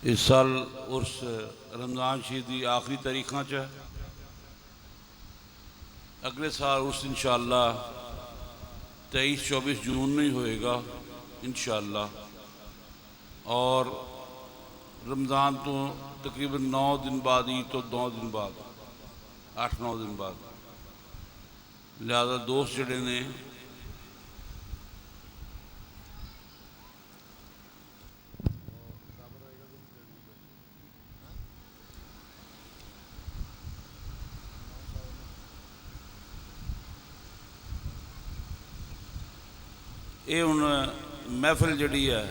इस साल उर्स रमज़ान शरीफ की आखिरी तारीखां च है। अगले साल उर्स इंशाअल्लाह 23-24 जून में ही होएगा इंशाअल्लाह। और रमज़ान तो तकरीबन 9 दिन बाद ही, तो 9 दिन बाद 8-9 दिन बाद, लिहाजा दोस्त जड़े ने ये हुण महफिल जड़ी है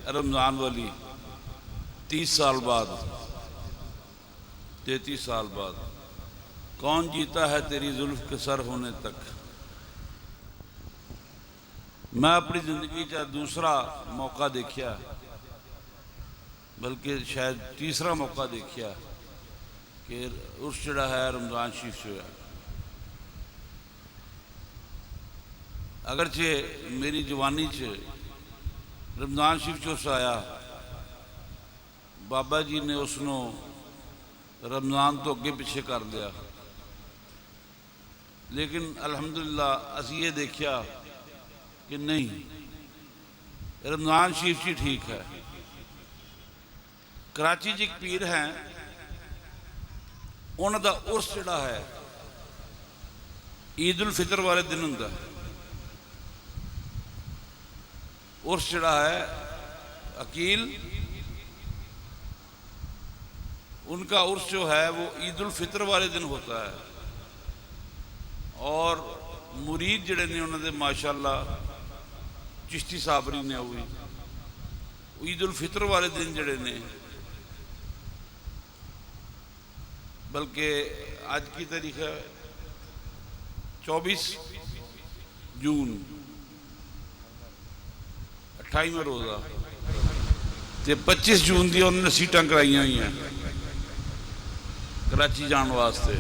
रमज़ान वाली 30 साल बाद, 33 साल बाद, कौन जीता है तेरी जुल्फ के सर होने तक। मैं अपनी ज़िंदगी का दूसरा मौका देखिया, बल्कि शायद तीसरा मौका देखिया कि उर्स जड़ा है रमज़ान शरीफ जो है। अगरचे मेरी जवानी च रमज़ान शरीफ चुस आया, बाबा जी ने उसनों रमज़ान तो अगे पिछे कर लिया, लेकिन अल्हम्दुलिल्लाह असी ये देखा कि नहीं, रमज़ान शरीफ जी ठीक है। कराची च एक पीर है, उन्हों का उर्स जड़ा है ईद उल फितर वाले दिन होंदा। उर्स जड़ा है अकील, उनका उर्स जो है वो ईद उल फितर वाले दिन होता है। और मुरीद जड़े ने उन्होंने माशाअल्लाह चिश्ती साबरी ने हुई ईद उल फितर वाले दिन जड़े ने, बल्कि आज की तारीख है 24 जून, 28वां रोज़ा, तो 25 जून दी उन्होंने सीटां कराई हुई हैं कराची जाने वास्ते।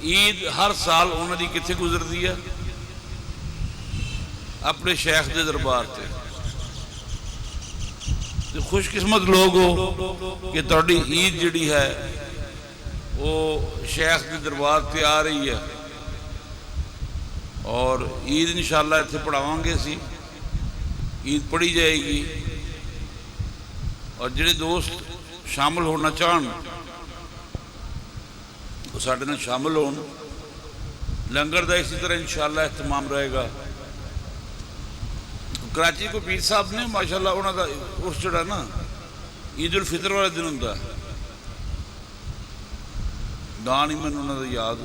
ईद हर साल उन्होंने कित्थे गुजरती है, अपने शेख के दरबार से। तो खुशकिस्मत लोग हो कि तुहाडी ईद जिहड़ी है वो शेख के दरबार से आ रही है। और ईद इंशाअल्लाह इत्थे पढ़ावांगे सी, ईद पढ़ी जाएगी। और जिहड़े दोस्त शामिल होना चाहन वो साडे नाल शामिल होन। लंगर का इसी तरह इंशाअल्लाह एहतमाम रहेगा। कराची को पीर साहब ने माशाअल्लाह उन्होंने उर्स जड़ा ना ईद उल फितर वाले दिन होंदा, नाम ही मैनूं उन्होंने याद,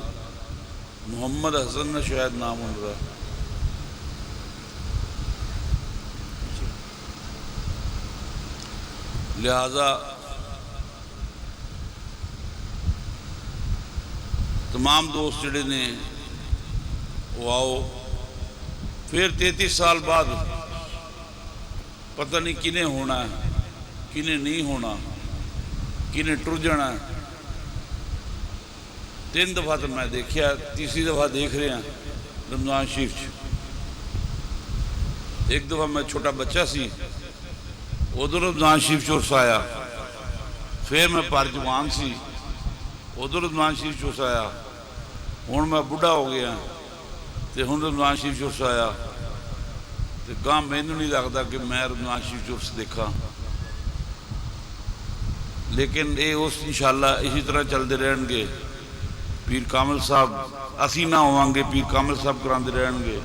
मुहम्मद हसन ने शायद नाम उनका। लिहाजा तमाम दोस्त जड़े ने वो आओ। फिर 33 साल बाद पता नहीं किने होना है, किने नहीं होना, किने टुर जाना। 3 दफ़ा तो मैं देखा, तीसरी दफ़ा देख रहा रमज़ान शरीफ। एक दफ़ा मैं छोटा बच्चा सी, उधर रमज़ान शरीफ चुरस आया। फिर मैं पर जवान सी, उधर रमज़ान शरीफ चुरस आया। हुण मैं बुढ़ा हो गया तो हुण रमज़ान शरीफ चुरस आया, तो गां मैनू नहीं लगता कि मैं रमज़ान शरीफ चुरस देखा। लेकिन ये उस इंशाअल्लाह इसी तरह चलते रहेंगे। पीर कामिल साहब असी ना होवांगे, पीर कामिल साहब कराते रहेंगे,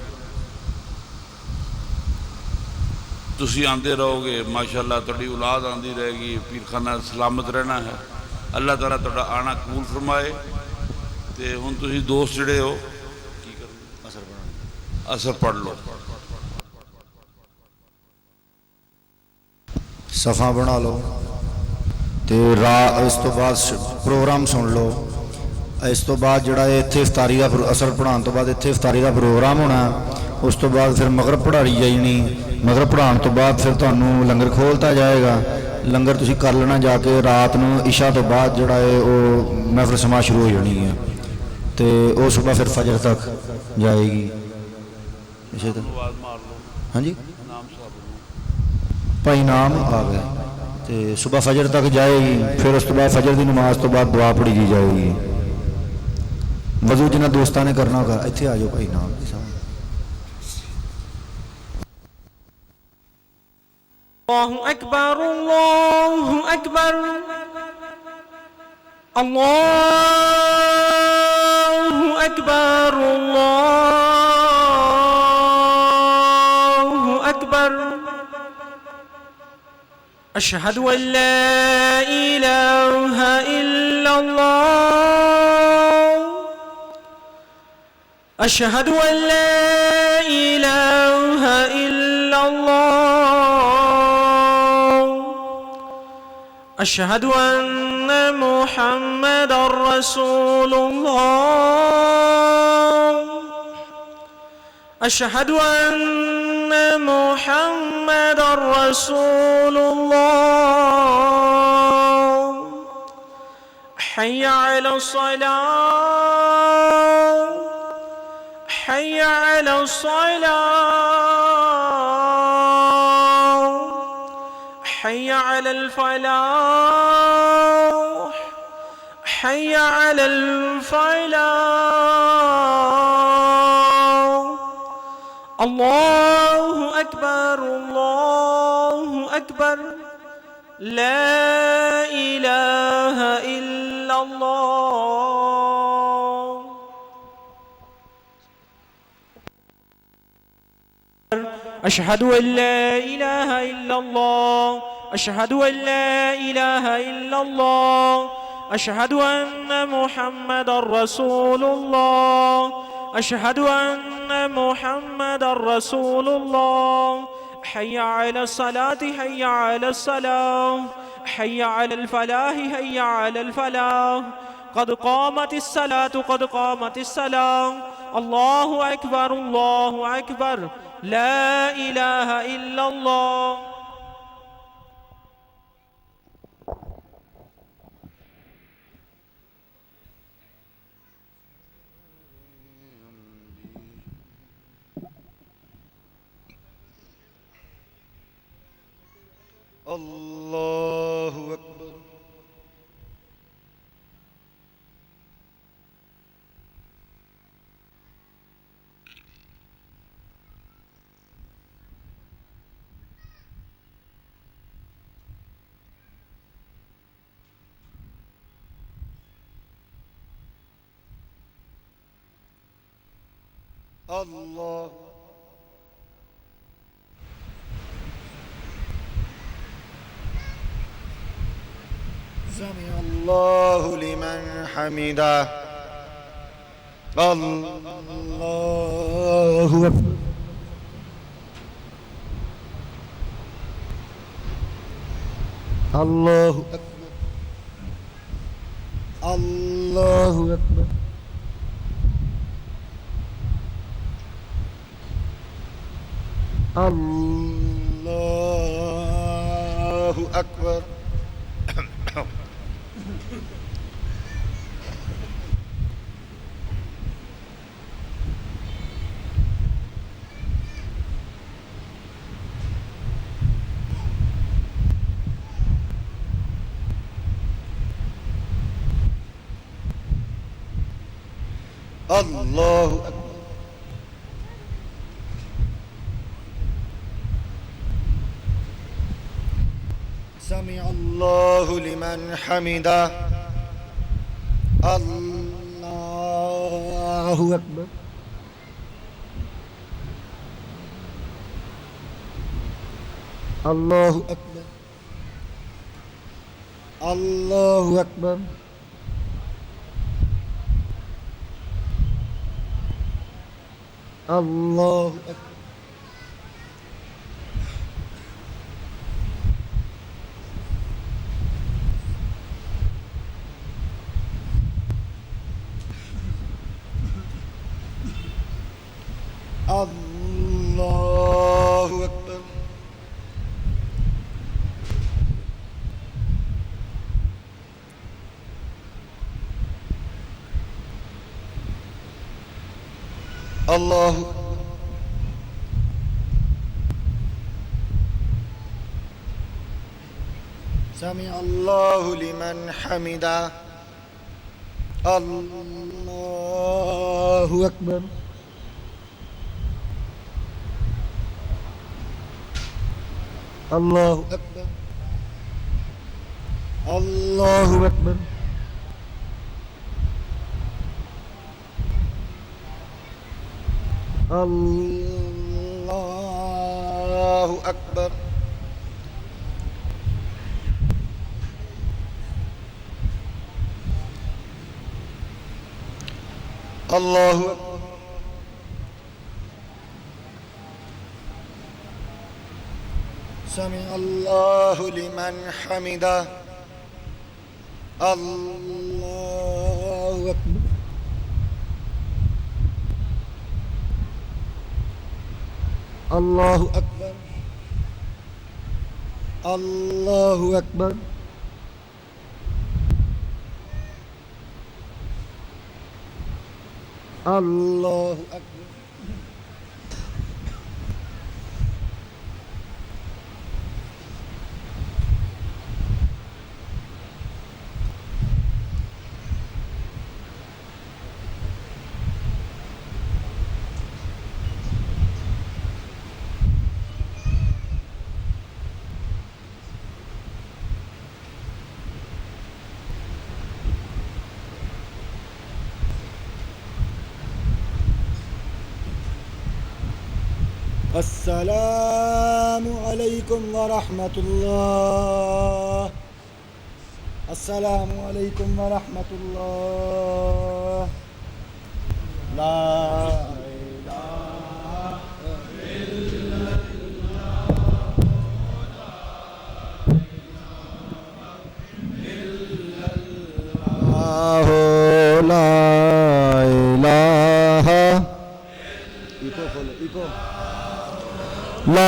तुसी आते रहोगे, माशाअल्लाह तुहाडी औलाद आती रहेगी, पीर खाना सलामत रहना है। अल्लाह ताला तुहाडा आना कबूल फरमाए। तो हुण तुसी दोस्त जड़े हो की करो, असर पढ़ लो, सफ़ा बना लो, तो इस तो बाद प्रोग्राम सुन लो। इस तो बाद जिहड़ा इत्थे इफ्तारी का असर पढ़ाने तो बाद इत्थे इफ्तारी का प्रोग्राम होना। उस तो बाद फिर मगरब पढ़ाई जानी। मगरब पढ़ाने तो बाद फिर तुहानूं लंगर खोलता जाएगा। लंगर तुसीं कर लेना जाके रात नूं इशा तो बाद जिहड़ा है वो महफिल समाज शुरू हो जानी है, तो वो सुबह फिर फजर तक जाएगी। इसे तो हाँ जी भाई नाम आ गए। ਤੇ ਸਵੇਰ ਫਜਰ ਤੱਕ ਜਾਏਗੀ। ਫਿਰ ਉਸ ਤੋਂ ਬਾਅਦ ਫਜਰ ਦੀ ਨਮਾਜ਼ ਤੋਂ ਬਾਅਦ ਦੁਆ ਪੜ੍ਹੀ ਜੀ ਜਾਏਗੀ। ਵਜ਼ੂ ਜਿਨ੍ਹਾਂ ਦੋਸਤਾਂ ਨੇ ਕਰਨਾ ਹੋਗਾ ਇੱਥੇ ਆ ਜਾਓ ਭਾਈ ਨਾਲ ਦੇ ਸਾਹਮਣੇ। الله أكبر الله أكبر الله أكبر الله أكبر أشهد أن لا إله إلا الله أشهد أن لا إله إلا الله أشهد أن محمد رسول الله أشهد أن محمد رسول الله حي على الصلاة حي على الصلاة حي على الفلاح حي على الفلاح الله أكبر الله أكبر لا إله إلا الله أشهد أن لا إله إلا الله أشهد أن لا إله إلا الله أشهد أن محمد رسول الله أشهد أن محمد رسول الله حي على الصلاة حي على الصلاة حي على الفلاح حي على الفلاح قد قامت الصلاة قد قامت الصلاة الله أكبر الله أكبر لا إله إلا الله الله أكبر الله سمع الله لمن حمده الله أكبر الله أكبر الله أكبر الله أكبر الله أكبر سمع الله لمن حمده الله أكبر الله أكبر الله أكبر الله أكبر الله أكبر الله سمع الله لمن حمده الله أكبر الله أكبر الله أكبر الله أكبر الله أكبر سمع الله لمن حمده الله أكبر الله أكبر الله أكبر الله أكبر السلام عليكم ورحمة الله السلام عليكم ورحمة الله لا إله إلا الله لا إله لا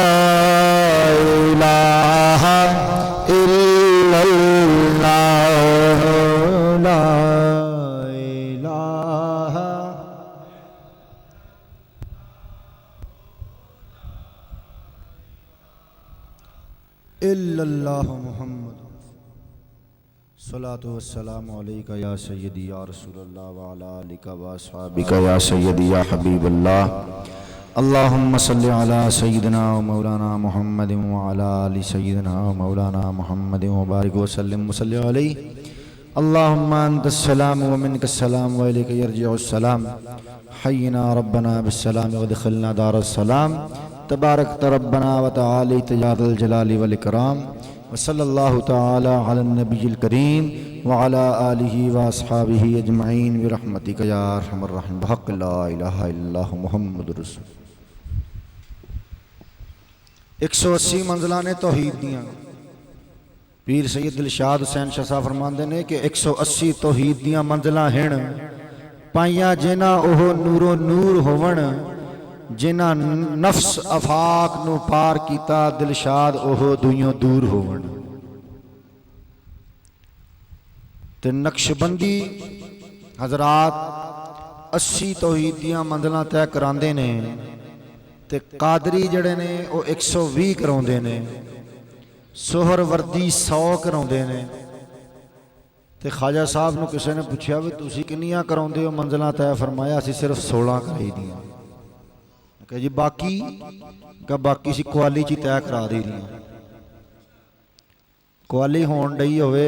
إله إلا الله لا إله إلا الله محمد الصلاة والسلام عليك يا سيدي يا رسول الله وعلى آلك وأصحابك يا سيدي يا حبيب الله اللهم صل على سيدنا ومولانا محمد وعلى آل سيدنا ومولانا محمد وبارك وسلم وصل عليه اللهم أنت السلام ومنك السلام وإليك يرجع السلام حينا ربنا بالسلام وادخلنا دار السلام تباركت ربنا وتعاليت يا ذا الجلال والإكرام وصلى الله تعالى على النبي الكريم وعلى آله وأصحابه أجمعين برحمتك يا أرحم الراحمين بحق لا إله إلا الله محمد رسول 180 मंजिलां ने तौहीद दियां पीर सैयद दिलशाद हुसैन शाह साहब फरमांदे ने कि 180 तौहीद दियां मंजिलां हैं पाइयां जिन्हां ओह नूरो नूर होवण जिन्हां नफ्स आफाक नूं पार कीता दिलशाद ओह दुइयों दूर होवण ते नक्शबंदी हजरात 80 तौहीद दियां मंजिलां तय करांदे ने ते कादरी जड़े ने वो 120 कराउंदे ने सोहरवर्दी 100 कराउंदे ने ते ख्वाजा साहब नूं किसी ने पूछा भी तुसीं किन्नियां कराउंदे हो मंजिलां तय फरमाया असीं सिर्फ 16 कराई दियां कहा जी बाकी का बाकी सी कुआली च तय करा दी दियां कुआली होण डई होवे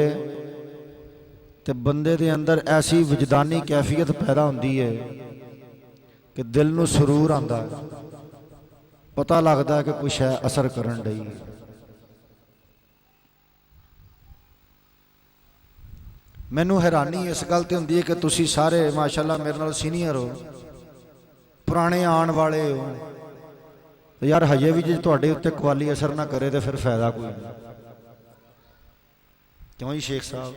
ते बंदे दे अंदर ऐसी विजदानी कैफियत पैदा होंदी है कि दिल नूं सुरूर आंदा है पता लगता है कि कुछ है असर करन डई मैनू हैरानी इस गल ते हुंदी है कि तुसी सारे माशाअल्लाह मेरे नाल सीनियर हो पुराने आने वाले हो तो यार हजे भी जे तुहाडे उत्ते कवाली असर ना करे तो फिर फायदा कोई नहीं क्यों जी शेख साहब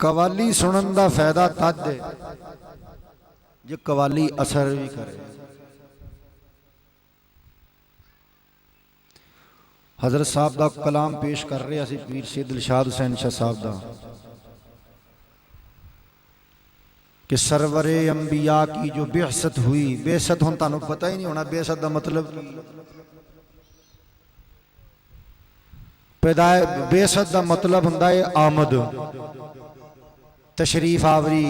कवाली सुनन दा फायदा तद है जे कवाली असर भी करे हजरत साहब का कलाम पेश कर रहे असी पीर सैयद दिलशाद हुसैन शाह साहब का कि सरवरे अंबिया की जो बेअसत हुई बेअसत हुन तानू पता ही नहीं होना बेअसत का मतलब पैदाए बेसत का मतलब हुंदा है आमद, तशरीफ आवरी,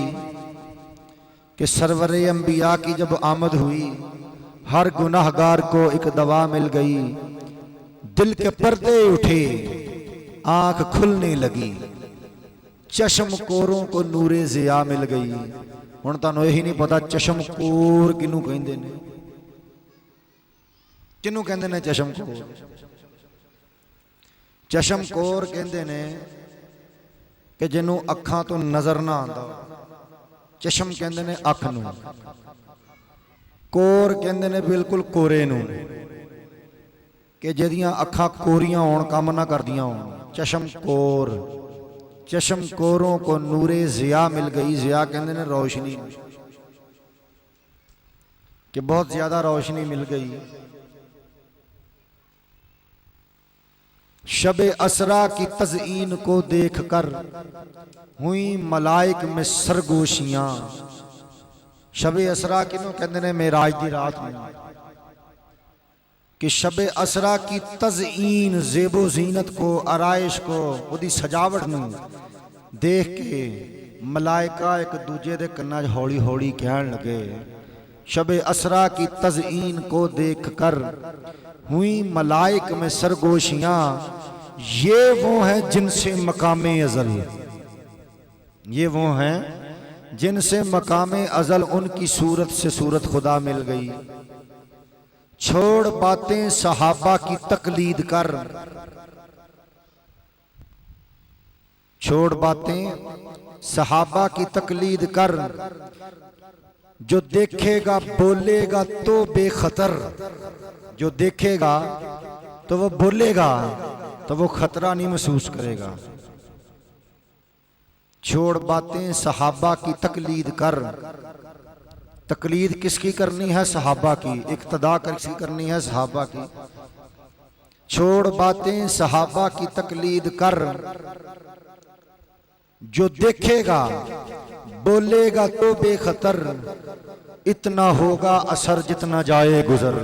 कि सरवर अंबिया की जब आमद हुई, हर गुनाहगार को एक दवा मिल गई, दिल के पर्दे उठे, आंख खुलने लगी, चश्मकोरों को नूरे ज़िया मिल गई। हुण तुहानूं यही नहीं पता चश्मकोर किनू कहंदे ने, किनू कहंदे ने चश्मकोर? चश्मकोर कहंदे ने कि जिन्हों अखां तो नज़र ना आंदा, चश्म कहंदे ने अख नूं, कोर कहंदे ने बिल्कुल कोरे नूं, कि जिहदियां अखां कोरियां होण, काम ना करदियां होण, चश्मकोर। चश्मकोरों को नूरे ज़िया मिल गई। ज़िया कहंदे ने रोशनी, कि बहुत ज़्यादा रोशनी मिल गई। शबे असरा की तज़ईन को देख कर हुई मलाइक में सरगोशियां। शबे असरा किनू कहंदे ने? मेराज दी रात में, कि शबे असरा की तज़ईन, ज़ेबो ज़ीनत को, आराइश को, उदी सजावट नूं देख के मलाइका एक दूजे दे कन्नां हौली हौली कहण लगे, शबे असरा की तज़ईन को देख कर हुई मलाइक में सरगोशियां, ये वो हैं जिनसे मकामे अज़ल, ये वो हैं जिनसे मकामे अज़ल उनकी सूरत से सूरत खुदा मिल गई। छोड़ बातें सहाबा की तकलीद कर, छोड़ बातें सहाबा की तकलीद कर, जो देखेगा बोलेगा तो बेखतर, जो देखेगा तो वो बोलेगा तो वो खतरा नहीं महसूस करेगा। छोड़ बातें सहाबा की तकलीद कर, तकलीद किसकी करनी है? सहाबा की। इक्तदा किसकी करनी है? सहाबा की। छोड़ बातें सहाबा की तकलीद कर, जो देखेगा बोलेगा तो बेखतर, इतना होगा असर जितना जाए गुजर,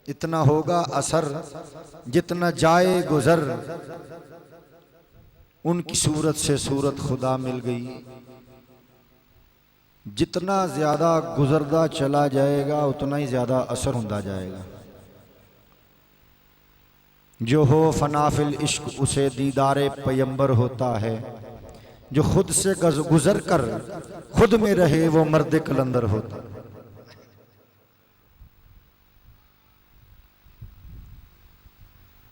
इतना होगा असर जितना जाए गुजर, उनकी सूरत से सूरत खुदा मिल गई। जितना ज्यादा गुजरदा चला जाएगा उतना ही ज्यादा असर होता जाएगा। जो हो फनाफिल इश्क उसे दीदारे पैगंबर होता है, जो खुद से गुजर कर खुद में रहे वो मर्द कलंदर होता है।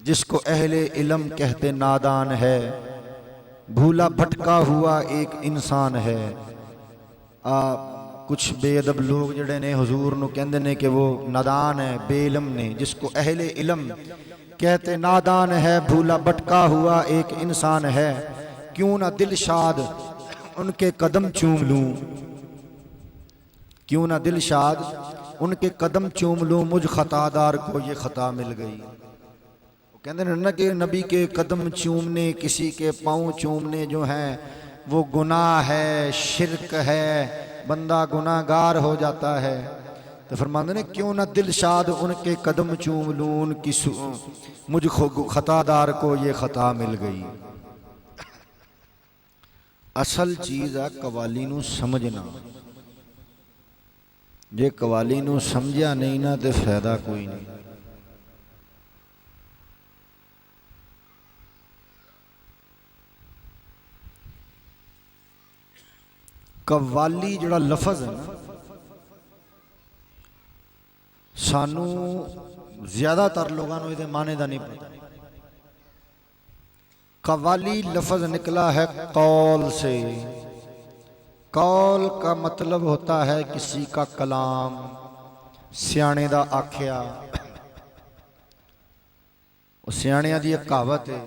जिसको अहले इल्म कहते नादान है, भूला भटका हुआ एक इंसान है। कुछ बेअदब लोग जड़े ने हुजूर नूं कहंदे ने कि वो नादान है, बेइल्म ने। जिसको अहले इल्म कहते नादान है, भूला भटका हुआ एक इंसान है। क्यों ना दिलशाद उनके कदम चूम लूं, क्यों ना दिलशाद उनके कदम चूम लूं, मुझ खतादार को ये खता मिल गई। कहते हैं ना कि नबी के कदम चूमने, किसी के पाँव चूमने जो हैं वो गुनाह है, शिरक है, बंदा गुनाहगार हो जाता है। तो फरमाते ने क्यों ना दिलशाद उनके कदम चूम लूं, उनकी मुझ खतादार को ये खता मिल गई। असल चीज़ है कवाली नूं समझना। जे कवाली नूं समझिया नहीं ना तो फायदा कोई नहीं। कवाली जड़ा लफज है ना, सानू ज्यादातर लोगों को ये माने का नहीं पता। कवाली लफज निकला है कौल से। कौल का मतलब होता है किसी का कलाम, सियाने दा आख्या। सियाणियां दी एक कहावत है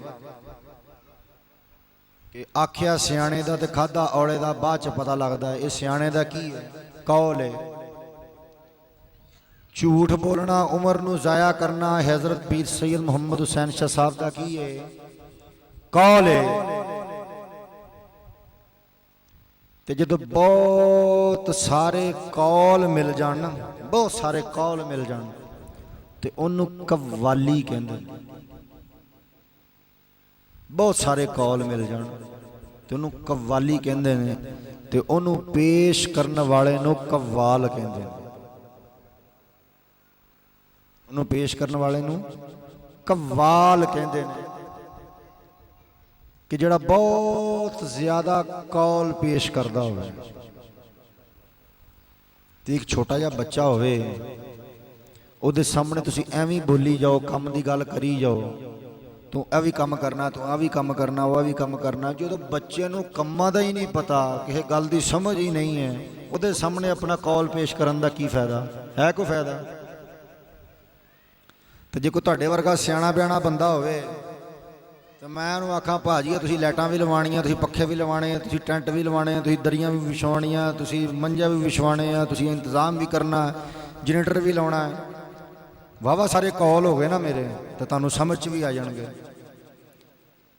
कि आख्या सियाने दा ते खादा औले दा बाद च पता लगता है। ये सियाने दा की है? कौल है। झूठ बोलना, उमर नूं जाया करना, हजरत पीर सैयद मुहम्मद हुसैन शाह साहब का की है? कौल है। ते जदों बहुत सारे कौल मिल जान, बहुत सारे कौल मिल जान, ते उन्होंने कव्वाली कहंदे। बहुत सारे कौल मिल जाण ते उहनूं कव्वाली कहंदे ने ते उहनूं पेश करन वाले नूं कव्वाल कहंदे ने। उहनूं पेश करन वाले नूं कव्वाल कहंदे ने कि जिहड़ा बहुत ज़्यादा कौल पेश करदा होवे। ते एक छोटा जिहा बच्चा होवे ਉਹਦੇ ਸਾਹਮਣੇ ਤੁਸੀਂ ਐਵੇਂ ਬੋਲੀ ਜਾਓ, ਕੰਮ ਦੀ ਗੱਲ ਕਰੀ ਜਾਓ, ਤੂੰ ਇਹ ਵੀ ਕੰਮ ਕਰਨਾ, ਤੂੰ ਆ ਵੀ ਕੰਮ ਕਰਨਾ, ਉਹ ਵੀ ਕੰਮ ਕਰਨਾ। ਜਦੋਂ ਬੱਚੇ ਨੂੰ ਕੰਮਾਂ ਦਾ ਹੀ ਨਹੀਂ ਪਤਾ, ਕਿਸੇ ਗੱਲ ਦੀ ਸਮਝ ਹੀ ਨਹੀਂ ਹੈ, ਉਹਦੇ ਸਾਹਮਣੇ ਆਪਣਾ ਕੌਲ ਪੇਸ਼ ਕਰਨ ਦਾ ਕੀ ਫਾਇਦਾ ਹੈ? ਕੋਈ ਫਾਇਦਾ? ਤੇ ਜੇ ਕੋਈ ਤੁਹਾਡੇ ਵਰਗਾ ਸਿਆਣਾ ਬਿਆਣਾ ਬੰਦਾ ਹੋਵੇ ਤਾਂ ਮੈਂ ਉਹਨੂੰ ਆਖਾਂ ਭਾਜੀ ਤੁਸੀਂ ਲਾਈਟਾਂ ਵੀ ਲਵਾਉਣੀਆਂ, ਤੁਸੀਂ ਪੱਖੇ ਵੀ ਲਵਾਉਣੇ ਆ, ਤੁਸੀਂ ਟੈਂਟ ਵੀ ਲਵਾਉਣੇ ਆ, ਤੁਸੀਂ ਦਰੀਆਂ ਵੀ ਵਿਛਾਉਣੀਆਂ, ਤੁਸੀਂ ਮੰਜਾ ਵੀ ਵਿਛਵਾਉਣੇ ਆ, ਤੁਸੀਂ ਇੰਤਜ਼ਾਮ ਵੀ ਕਰਨਾ, ਜਨਰੇਟਰ ਵੀ ਲਾਉਣਾ ਹੈ। ਵਾਹਵਾ ਸਾਰੇ ਕੌਲ ਹੋ ਗਏ ਨਾ ਮੇਰੇ, ਤਾਂ ਤੁਹਾਨੂੰ ਸਮਝ 'ਚ ਵੀ ਆ ਜਾਣਗੇ।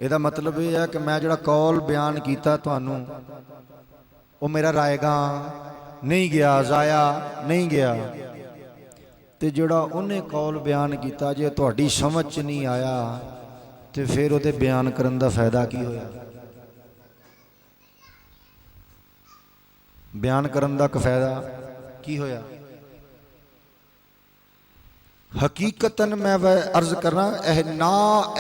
ਇਹਦਾ ਮਤਲਬ ਇਹ ਹੈ ਕਿ ਮੈਂ ਜਿਹੜਾ ਕੌਲ ਬਿਆਨ ਕੀਤਾ ਤੁਹਾਨੂੰ, ਉਹ ਮੇਰਾ ਰਾਏਗਾ ਨਹੀਂ ਗਿਆ, ਜ਼ਾਇਆ ਨਹੀਂ ਗਿਆ। ਤੇ ਜਿਹੜਾ ਉਹਨੇ ਕੌਲ ਬਿਆਨ ਕੀਤਾ ਜੇ ਤੁਹਾਡੀ ਸਮਝ 'ਚ ਨਹੀਂ ਆਇਆ ਤੇ ਫਿਰ ਉਹਦੇ ਬਿਆਨ ਕਰਨ ਦਾ ਫਾਇਦਾ ਕੀ ਹੋਇਆ? ਬਿਆਨ ਕਰਨ ਦਾ ਫਾਇਦਾ ਕੀ ਹੋਇਆ? हकीकतन मैं वह अर्ज करना ना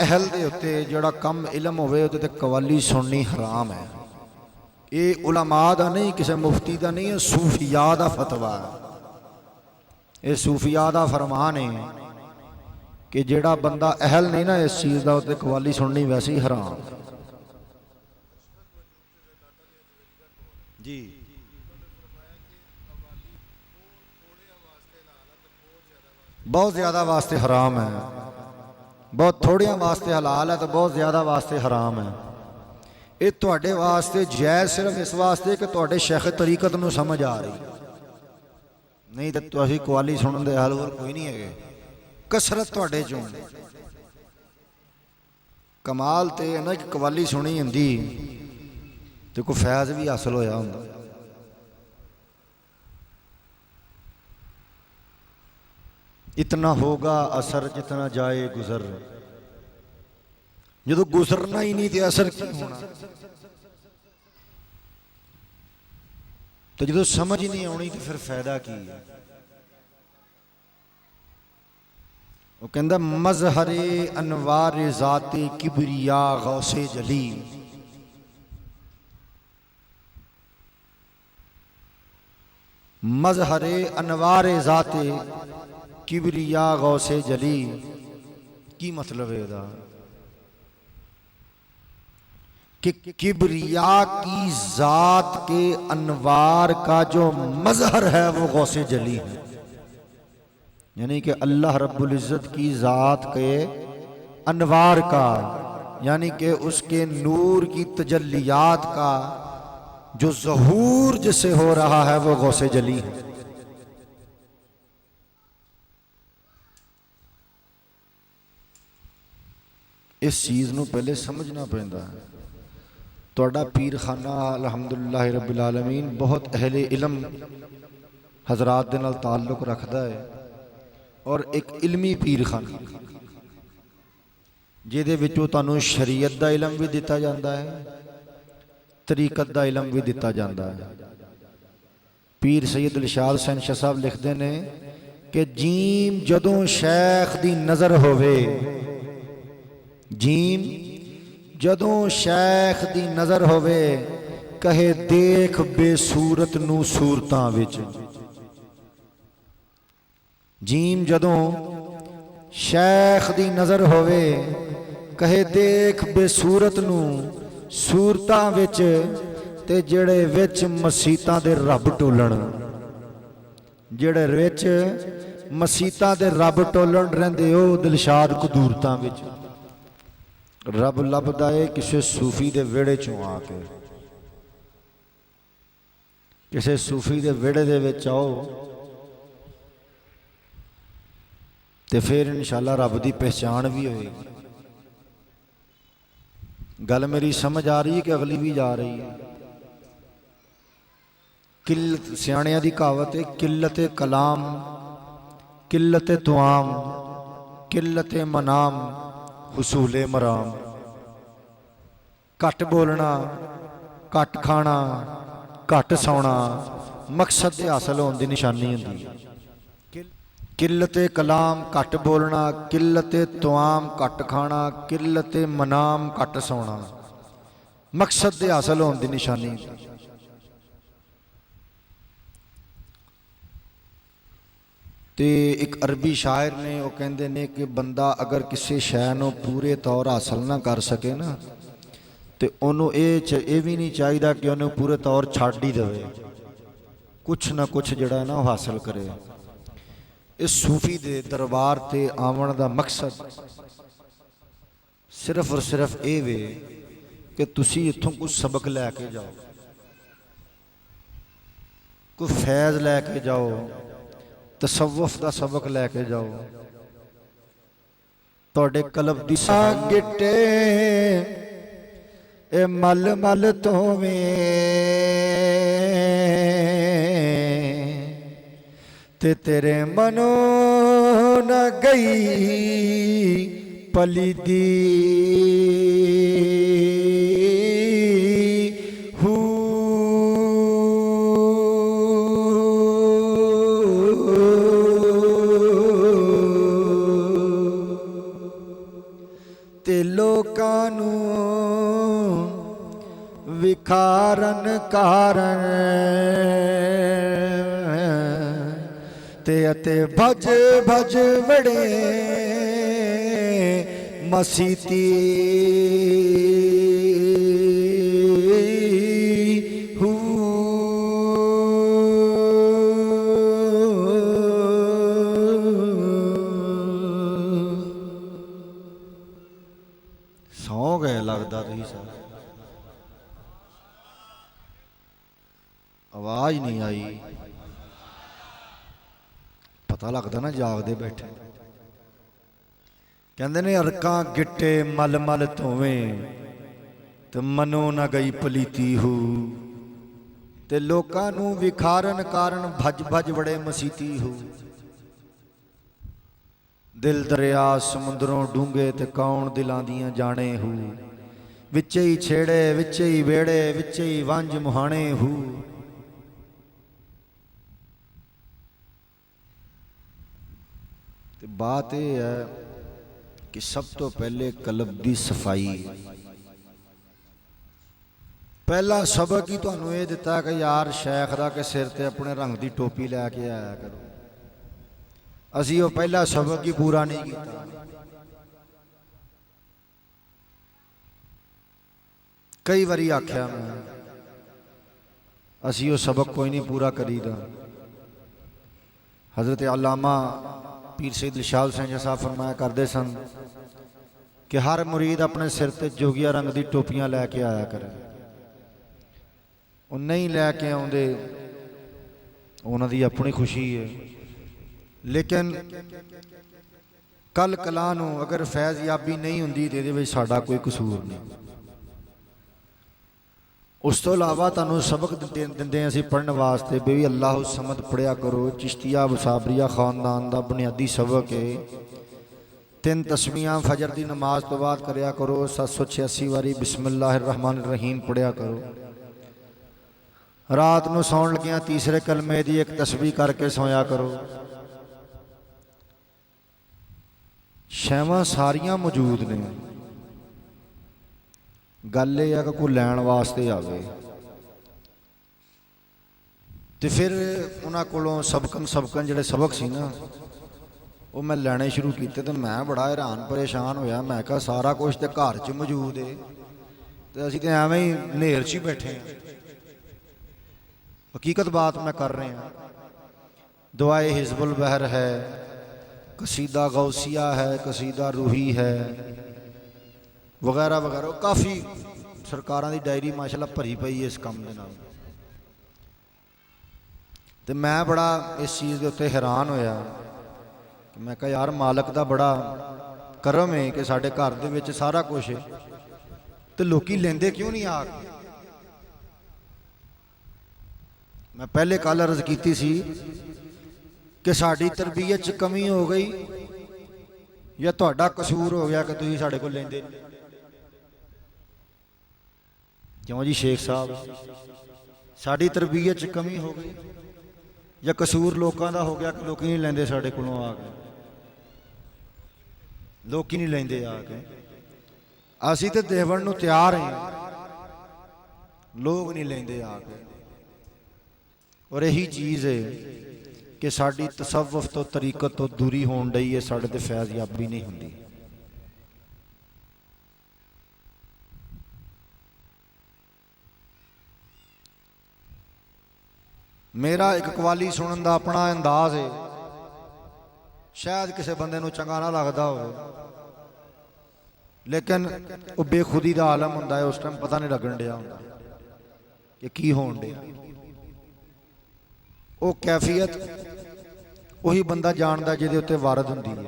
अहल दे उत्ते जिहड़ा कम इलम होवे उहदे ते कवाली सुननी हराम है। ये उलमा दा नहीं, किसी मुफ्ती दा नहीं, सूफिया दा फतवा है। ये सूफिया दा फरमान है कि जिहड़ा बंदा अहल नहीं ना इस चीज़ दा उत्ते कवाली सुननी वैसे ही हराम जी। बहुत ज़्यादा वास्ते हराम है, बहुत थोड़िया वास्ते हलाल है, तो बहुत ज़्यादा वास्ते हराम है। ये तुहाडे वास्ते जायज़ सिर्फ इस वास्ते कि तुहाडे शेख तरीकत नूं समझ आ रही, नहीं तो तुसीं कवाली सुनन दे हाल होर कोई नहीं है। कसरत तुहाडे चों कमाल ते है ना कि कवाली सुनी हुंदी ते कोई फैज़ भी हासिल होया हुंदा। इतना होगा असर जितना जाए गुजर, जो गुजरना ही नहीं तो असर क्यों होना? तो जो समझ ही नहीं आनी तो फिर फायदा की है? वो कहता मजहरे अनवार ज़ाते किबरिया गौसे जली, मजहरे अनवार ज़ाते किबरिया गौसे जली। की मतलब है इसका कि किबरिया की जात के अनवार का जो मजहर है वो गौसे जली है, यानी कि अल्लाह रब्बुल इज़्ज़त की जात के अनवार का, यानी कि उसके नूर की तजल्लियात का जो ज़हूर जिससे हो रहा है वो गौसे जली है। इस चीज़ को पहले समझना पैंदा है। तुहाडा पीर खाना अलहमदुलिल्लाह रब्बिल आलमीन बहुत अहले इलम हजरात दे नाल ताल्लुक रखता है, और एक इल्मी पीर खाना जिहदे विचों तुहानूं शरीयत दा इलम भी दिता जाता है, तरीकत दा इलम भी दिता जाता है। पीर सैयद इरशाद हुसैन शाह साहब लिखते हैं कि जीम जदों शैख दी नज़र होवे, जीम जदों शैख दी नज़र होवे, कहे देख बेसूरत नू सूरतां विच। जीम जदों शैख दी नज़र होवे, कहे देख बेसूरत नू सूरतां विच, ते जेड़े विच मसीतां दे रब टोलण, जेड़े विच मसीतां दे रब टोलण रहिंदे ओ दिलशाद कदूरतां विच। रब लभदा है किसी सूफी दे वेड़े चों आके, किसी सूफी दे वेड़े दे विच आओ ते फिर इंशाअल्लाह रब दी पहचान भी होएगी। गल मेरी समझ आ रही है कि अगली भी जा रही है? किल्लत सियाणियां दी कहावत है, किल्लत कलाम किल्लत तुआम किल्लत मनाम हुसूले मराम। घट बोलना, घट खाना, घट सौना मकसद दे हासिल होने की निशानी होंदी है। किल्लते कलाम घट बोलना, किल्लते तुआम घट खाना, किल्लते मनाम घट सौना मकसद दे हासिल होने की निशानी। ते एक अरबी शायर ने वो कहते ने कि बंदा अगर किसी शै नूं पूरे तौर हासिल ना कर सके ना तो उन्होंने ये भी नहीं चाहिए कि उन्हें पूरे तौर छड्ड ही देवे, कुछ ना कुछ जिहड़ा ना हासिल करे। इस सूफी दे दरबार ते आवन दा मकसद सिर्फ और सिर्फ ये वे कि तुसी इत्थों कुछ सबक लैके जाओ, कोई फैज़ लैके जाओ, तसव्वुफ दा सबक लैके जाओ। तुहाडे कल्ब दी गिट्टे ए मल मल तोवे ते तेरे मनो न गई पलीदी ते लोकां नूं विखारन कारण ते अते भज भज वड़े मसीती सौ गए लगता तुसीं सर, आवाज नहीं आई, पता लगता ना जागदे बैठे। कहंदे ने अरकां गिट्टे मल मल धोवें ते मनो न गई पलीती हू ते लोकां नूं विखारन कारण भज भज बड़े मसीती हू। दिल दरिया समुद्रों डूंगे ते कौन दिलां दियां जाने हू, विचे ही छेड़े विचे ही वेड़े विचे ही वंज मुहाने हू। ते बात यह है कि सब तो पहले कल्ब दी सफाई। पहला सबक ही तुहानूं ये दिता कि यार शैख दा के सिर ते अपने रंग दी टोपी लैके आया करो। असी वो पहला सबक ही पूरा नहीं किया। कई बारी आख्या मैं असी वो सबक कोई नहीं पूरा करीदा। हजरत अल्लामा पीर सैयद दिलशाद हुसैन साहब फरमाया करते सन कि हर मुरीद अपने सिर ते जोगिया रंग दी टोपियां लैके आया करे। वो नहीं लैके आउंदे उन्हां दी अपनी खुशी है, लेकिन कल कला नूं अगर फैज़ याबी नहीं हुंदी तो इहदे विच साडा कोई कसूर नहीं। उस तो इलावा तुहानूं सबक दिंदे असीं पढ़न वास्ते भी अल्लाह समद पढ़िया करो। चिश्तिया वसाबरिया खानदान का बुनियादी सबक है। 3 तस्बीहां फजर की नमाज तो बाद करया करो। 786 वारी बिस्मिल्लाहिर रहमानिर रहीम पढ़िया करो। रात नूं सौण लगिया तीसरे कलमे की एक तस्बीह करके सोया करो। शैवां सारियां मौजूद ने, गल यह है कि कोई लैण वास्ते आवे तो फिर उन्हां कोलों सबकन जिहड़े सबक सी ना वो मैं लैने शुरू किए तो मैं बड़ा हैरान परेशान होया। मैं कहा सारा कुछ तो घर च मौजूद है तो असीं तो एवें ही नेर च ही बैठे हैं। हकीकत बात मैं कर रहे हैं। दुआए हिज़्बुल बहर है, कसीदा गौसिया है, कसीदा रूही है वगैरह वगैरह। काफ़ी सरकारां दी डायरी माशाअल्लाह भरी पई है इस काम दे नाल। ते मैं बड़ा इस चीज़ के उत्ते हैरान होया कि मैं कहा यार मालक दा बड़ा करम है कि साडे घर दे विच सारा कुछ है तो लोकी लेंदे क्यों नहीं आ। मैं पहले कल अर्ज की सी कि साडी तरबीयत च कमी हो गई या तुहाडा कसूर हो गया कि तुसीं साडे कोल लेंदे नहीं। क्यों जी शेख साहब, साड़ी तरबीयत च कमी हो गई या कसूर लोगों का हो गया कि लोग नहीं लेंदे साडे कोलों आ के, लोग नहीं लेंदे आ के। असी तो देवण नूं तैयार हैं, लोग नहीं लेंदे आ के। और यही चीज़ है कि साडी तसव्वुफ तो तरीकत तो दूरी होण डई है, साडे ते फैज़याबी नहीं हुंदी। मेरा एक कवाली सुनने का अपना अंदाज है, शायद किसी बंदे नूं चंगा ना लगता हो, लेकिन वो बेखुदी का आलम होंदा है, उस टाइम पता नहीं लगन दिया होंदा कि की होण दिया। वो कैफियत वही बंदा जानता जिहदे उत्ते वारद हुंदी है।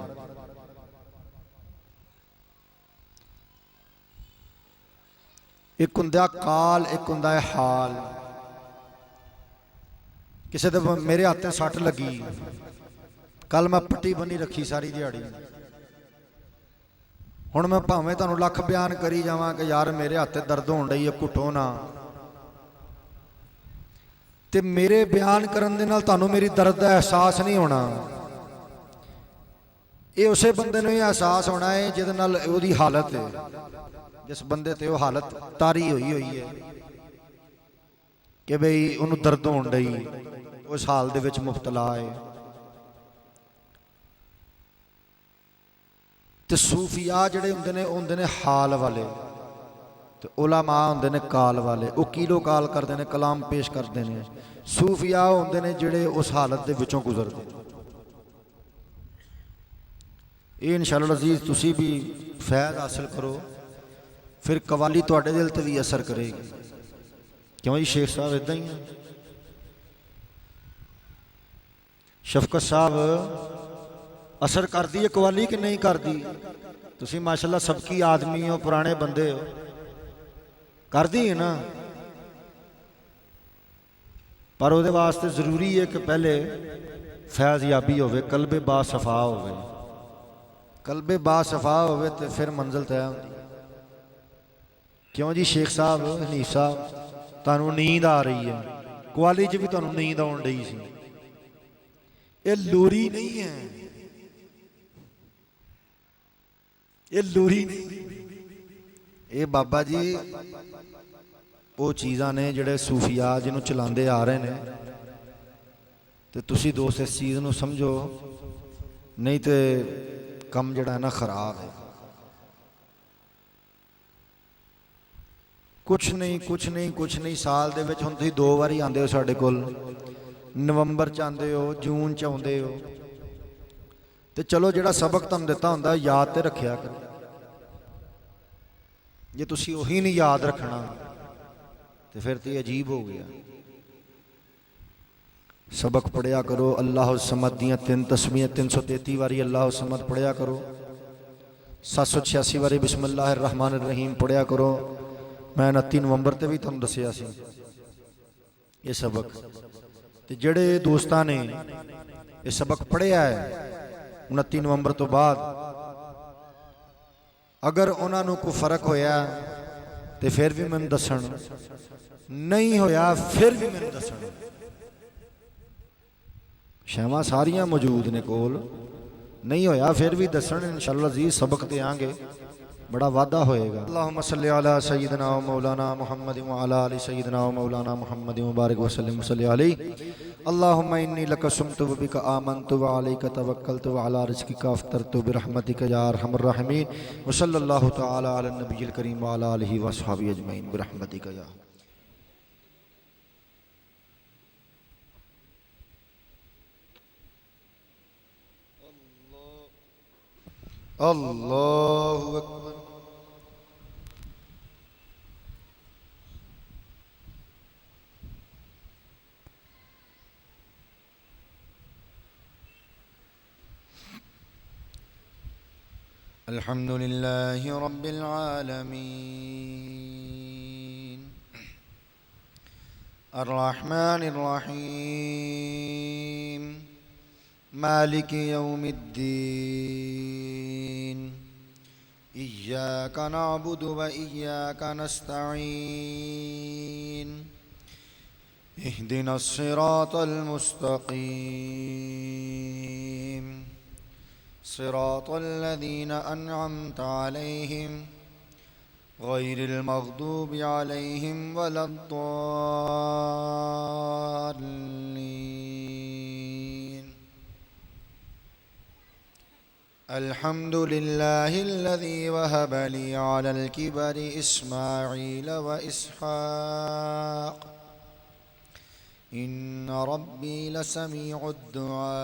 एक हुंदा काल, एक हुंदा है हाल। किसी दे मेरे हाथ ते सट लगी, कल मैं पट्टी बनी रखी सारी दिहाड़ी, हुण मैं भावें तुहानूं लख बयान करी जावां कि यार मेरे हाथ ते दर्द होण डई है, घुटो ना, ते मेरे बयान करन दे नाल तुहानूं मेरी दर्द का एहसास नहीं होना। ये उसे बंदे नूं एहसास होना है जिहदे नाल उहदी हालत है, जिस बंदे ते वो हालत तारी हुई है कि बई उन्होंने दर्द होण डई, उस हाल दे विच मुबतला है। ते सूफिया जिहड़े हुंदे ने हाल वाले, ते उलमा हुंदे ने काल वाले। वो कीलो काल करते हैं, कलाम पेश करते हैं। सूफिया हुंदे ने जिहड़े उस हालत दे विचों गुजरदे। ये इंशाअल्लाह अजीज तुसी भी फैज़ हासिल करो, फिर कवाली तुहाडे दिल ते भी असर करेगी। क्यों जी शेख साहब इदां ही है। शफकत साहब असर करती है कवाली कि नहीं करती? तुसी माशाअल्लाह सबकी आदमी हो, पुराने बंदे हो, करती है ना। पर वो वास्ते जरूरी है कि पहले फैज़याबी होवे, कल्बे बासफा होवे। कल्बे बासफा होवे तो फिर मंजिल तय होती। क्यों जी शेख साहब, हनीफ साहब, तुहानूं नींद आ रही है, कवाली च भी तुहानूं नींद आउण डई सी। ये लोरी नहीं है, ये लोरी नहीं, ये बाबा जी वो चीज़ां ने जिहड़े सूफिया जिन्हों चलाते आ रहे हैं। तो तुसी दोस्त इस चीज़ नूं समझो, नहीं तो कम जिहड़ा है ना खराब है। कुछ नहीं साल दे विच हुण तुसीं 2 वारी आंदे हो साडे कोल, नवंबर च आंदे हो, जून च आउंदे हो। तो चलो जिहड़ा सबक तुहानूं दित्ता हुंदा याद ते रखिया करो। जे तुसीं उही नहीं याद रखना तो फिर तो अजीब हो गया। सबक पढ़िया करो। अल्लाह समद दियाँ 3 तस्मीयां 333 वारी अल्लाह समद पढ़िया करो। 786 वारी बिस्मिल्लाहिर्रहमानिर्रहीम पढ़िया करो। मैं 29 नवंबर ते भी तुहानूं दस्सिया सी ये सबक। ते जिहड़े दोस्तां ने ये सबक पढ़िया है 29 नवंबर तो बाद, अगर उन्होंने कोई फर्क होया तो फिर भी मैनूं दस्सण, नहीं होया फिर भी मैनूं दस्सण। शैवां सारियां मौजूद ने कोल, नहीं होया फिर भी दस्सण। इंशाअल्लाह जी सबक देंगे, बड़ा वादा होएगा। अल्लाहुम्मा सल्ली अला सय्यिदना व मौलाना मुहम्मद व अला आलि सय्यिदना व मौलाना मुहम्मद व बारिक व सल्लिम सल्ली अलैहि। अल्लाहुम्मा इन्नी लका सुमतु व बिका आमनतु व अलैका तवक्कलतु व अला रिज़्क़िका अफ़्तरतु बिरहमतिका या अरहमर राहिमीन। व सल्लल्लाहु तआला अला नबिय्यिल करीम व अला आलिहि व अस्हाबिहि अजमईन बिरहमतिका या। अल्लाहु अकबर। अल्हम्दुलिल्लाहि रब्बिल आलमीन अर्रहमानिर रहीम मालिक यौमिद्दीन इय्याक नअबुदु व इय्याक नस्तईन इहदिनस सिरातल मुस्तकीम सिरातल लज़ीना अन्अमत अलैहिम गैरिल मग़दूबि अलैहिम वलद्दाल्लीन। अल्हम्दुलिल्लाहिल्लज़ी वहब ली अलल किबरि इस्माईल व इसहाक़ इन्न रब्बी लसमीउद दुआ।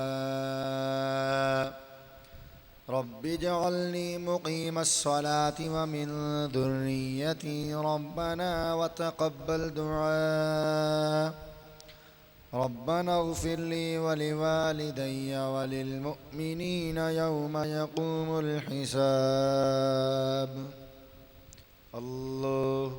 रब्बिजअल्नी मुक़ीमस्सलाति व मिन ज़ुर्रिय्यती रब्बना व तक़ब्बल दुआ। रब्बना इग़फ़िर ली व लिवालिदैय व लिलमुअ्मिनीन यौम यक़ूमुल हिसाब। अल्लाह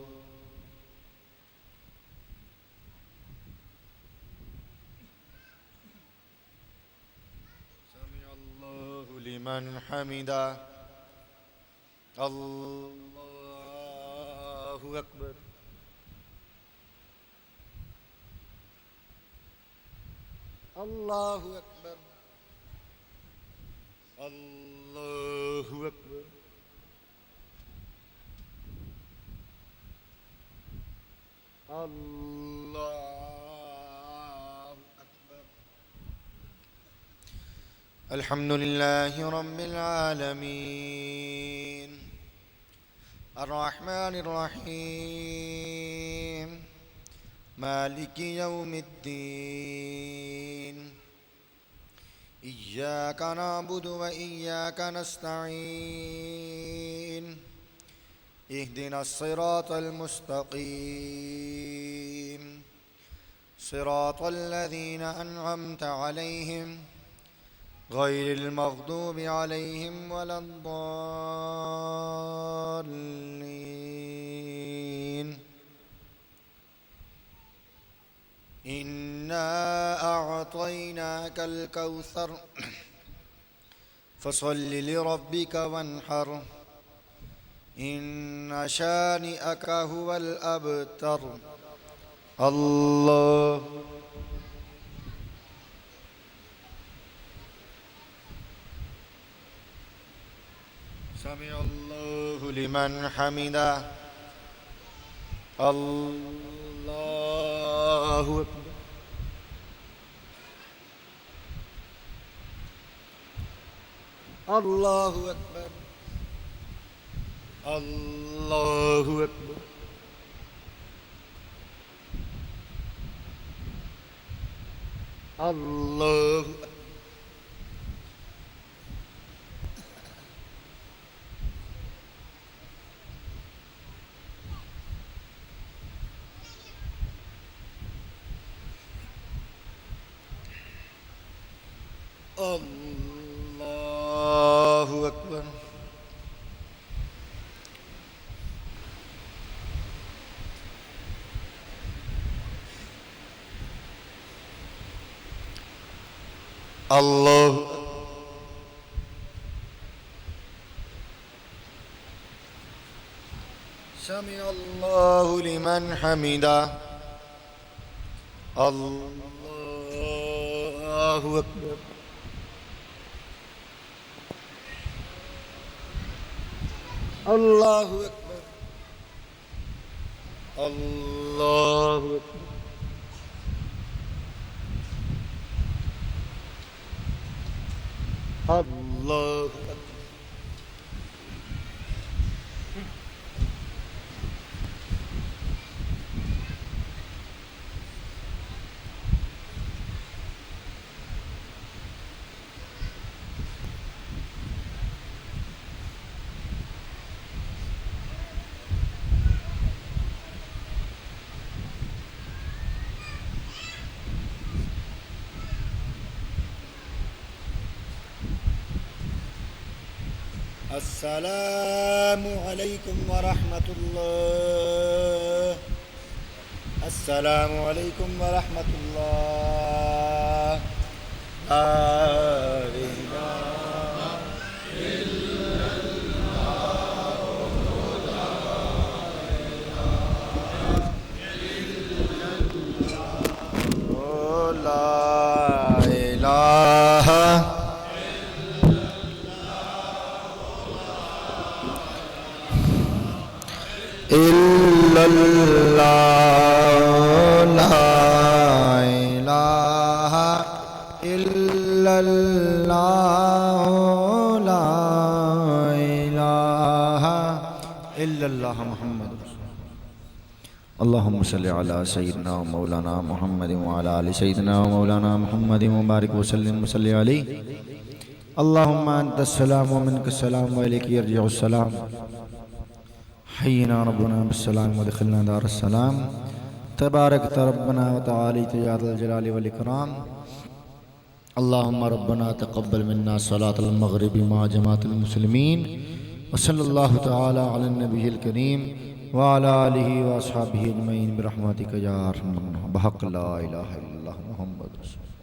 लिमन हमिदा। अल्लाहु अकबर। अल्लाहु अकबर। अल्लाहु अकबर। अल्लाहु अकबर। अल्हम्दुलिल्लाहि रब्बिल आलमीन अर्रहमानिर रहीम मालिकि यौमिद्दीन इय्याक नअबुदु व इय्याक नस्तईन इहदिनस सिरातल मुस्तकीम सिरातल लज़ीना अन्अमत अलैहिम गैरिल मग़दूबि अलैहिम वलद्दाल्लीन। इन्ना अअतैनाकल कौसर फसल्लि लिरब्बिक वन्हर इन्न शानिअक हुवल अबतर। अल्लाह समिअल्लाहु लिमन हमिदा। अल्लाहु अकबर। अल्लाहु अकबर। अल्लाहु अकबर। अल्लाहु अकबर। अल्लाहु अकबर। अल्लाहु समिअल्लाहु लिमन हमिदा। अल्लाहु अकबर। अल्लाहु अकबर। अल्लाहु अकबर। अल्लाहु अकबर। अस्सलामु अलैकुम व रहमतुल्लाह। अस्सलामु अलैकुम व रहमतुल्लाह। ला इलाहा इल्लल्लाह इल्लल्लाह ला इलाहा इल्लल्लाह ला इलाहा इल्लल्लाह मुहम्मद अल्लाहुम्मा सल्लि अला सय्यिदिना व मौलाना मुहम्मद व अला आलि सय्यिदिना व मौलाना मुहम्मद व बारिक व सल्लिम व सल्लि अलैहि अल्लाहुम्मा अंतस सलाम व मिनकस सलाम व इलैका यरजिउस सलाम हय्यिना रब्बना बिस्सलाम व अदखिलना दारस सलाम तबारकत रब्बना व तआलैत या ज़ल जलाली वल इकराम अल्लाहुम्मा रब्बना तक़ब्बल मिन्ना सलातल मग़रिबि मा जमाअतिल मुस्लिमीन व सल्लल्लाहु तआला अला नबिय्यिल करीम व अला आलिहि व अस्हाबिहि अजमईन बिरहमतिका या अरहमर राहिमीन बहक़ ला इलाहा इल्लल्लाह मुहम्मद रसूलुल्लाह।